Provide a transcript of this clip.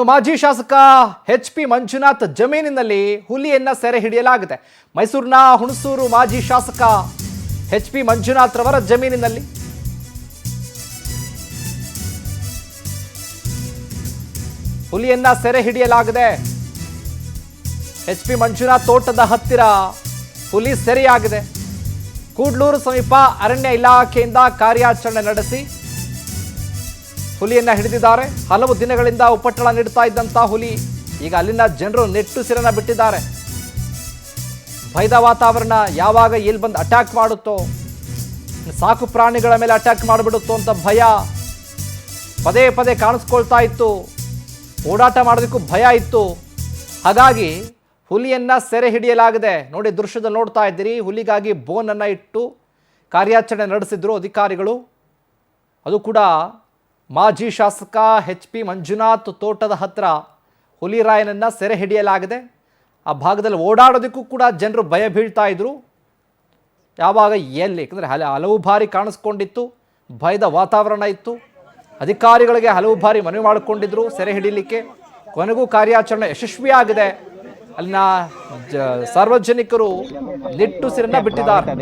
ಮಾಜಿ ಶಾಸಕ HP ಮಂಜುನಾಥ್ ಜಮೀನಿನಲ್ಲಿ ಹುಲಿಯನ್ನ ಸೆರೆ ಹಿಡಿಯಲಾಗಿದೆ. ಮೈಸೂರಿನ ಹುಣಸೂರು ಮಾಜಿ ಶಾಸಕ HP ಮಂಜುನಾಥ್ ರವರ ಜಮೀನಿನಲ್ಲಿ ಹುಲಿಯನ್ನ ಸೆರೆ ಹಿಡಿಯಲಾಗಿದೆ. HP ಮಂಜುನಾಥ್ ತೋಟದ ಹತ್ತಿರ ಹುಲಿ ಸೆರೆಯಾಗಿದೆ. ಕೂಡ್ಲೂರು ಸಮೀಪ ಅರಣ್ಯ ಇಲಾಖೆಯಿಂದ ಕಾರ್ಯಾಚರಣೆ ನಡೆಸಿ ಹುಲಿಯನ್ನ ಹಿಡಿದಿದ್ದಾರೆ. ಹಲವು ದಿನಗಳಿಂದ ಉಪಟಳ ನೀಡುತ್ತಾ ಇದ್ದಂಥ ಹುಲಿ ಈಗ ಅಲ್ಲಿನ ಜನರು ನೆಟ್ಟುಸಿರನ್ನ ಬಿಟ್ಟಿದ್ದಾರೆ. ಭಯದ ವಾತಾವರಣ, ಯಾವಾಗ ಎಲ್ಲಿ ಬಂದು ಅಟ್ಯಾಕ್ ಮಾಡುತ್ತೋ, ಸಾಕು ಪ್ರಾಣಿಗಳ ಮೇಲೆ ಅಟ್ಯಾಕ್ ಮಾಡಿಬಿಡುತ್ತೋ ಅಂತ ಭಯ ಪದೇ ಪದೇ ಕಾಣಿಸ್ಕೊಳ್ತಾ ಇತ್ತು. ಓಡಾಟ ಮಾಡೋದಕ್ಕೂ ಭಯ ಇತ್ತು. ಹಾಗಾಗಿ ಹುಲಿಯನ್ನ ಸೆರೆ ಹಿಡಿಯಲಾಗಿದೆ. ನೋಡಿ, ದೃಶ್ಯದಲ್ಲಿ ನೋಡ್ತಾ ಇದ್ದೀರಿ. ಹುಲಿಗಾಗಿ ಬೋನನ್ನು ಇಟ್ಟು ಕಾರ್ಯಾಚರಣೆ ನಡೆಸಿದ್ರು ಅಧಿಕಾರಿಗಳು. ಅದು ಕೂಡ ಮಾಜಿ ಶಾಸಕ HP ಮಂಜುನಾಥ್ ತೋಟದ ಹತ್ರ ಹುಲಿರಾಯನನ್ನು ಸೆರೆ ಹಿಡಿಯಲಾಗಿದೆ. ಆ ಭಾಗದಲ್ಲಿ ಓಡಾಡೋದಕ್ಕೂ ಕೂಡ ಜನರು ಭಯ ಬೀಳ್ತಾ ಇದ್ರು. ಯಾವಾಗ ಎಲ್ಲಿ, ಯಾಕಂದರೆ ಹಲವು ಬಾರಿ ಕಾಣಿಸ್ಕೊಂಡಿತ್ತು, ಭಯದ ವಾತಾವರಣ ಇತ್ತು. ಅಧಿಕಾರಿಗಳಿಗೆ ಹಲವು ಬಾರಿ ಮನವಿ ಮಾಡಿಕೊಂಡಿದ್ರು ಸೆರೆ ಹಿಡಿಯಲಿಕ್ಕೆ. ಕೊನೆಗೂ ಕಾರ್ಯಾಚರಣೆ ಯಶಸ್ವಿಯಾಗಿದೆ. ಅಲ್ಲಿನ ಸಾರ್ವಜನಿಕರು ನಿಟ್ಟುಸಿರನ್ನ ಬಿಟ್ಟಿದ್ದಾರೆ.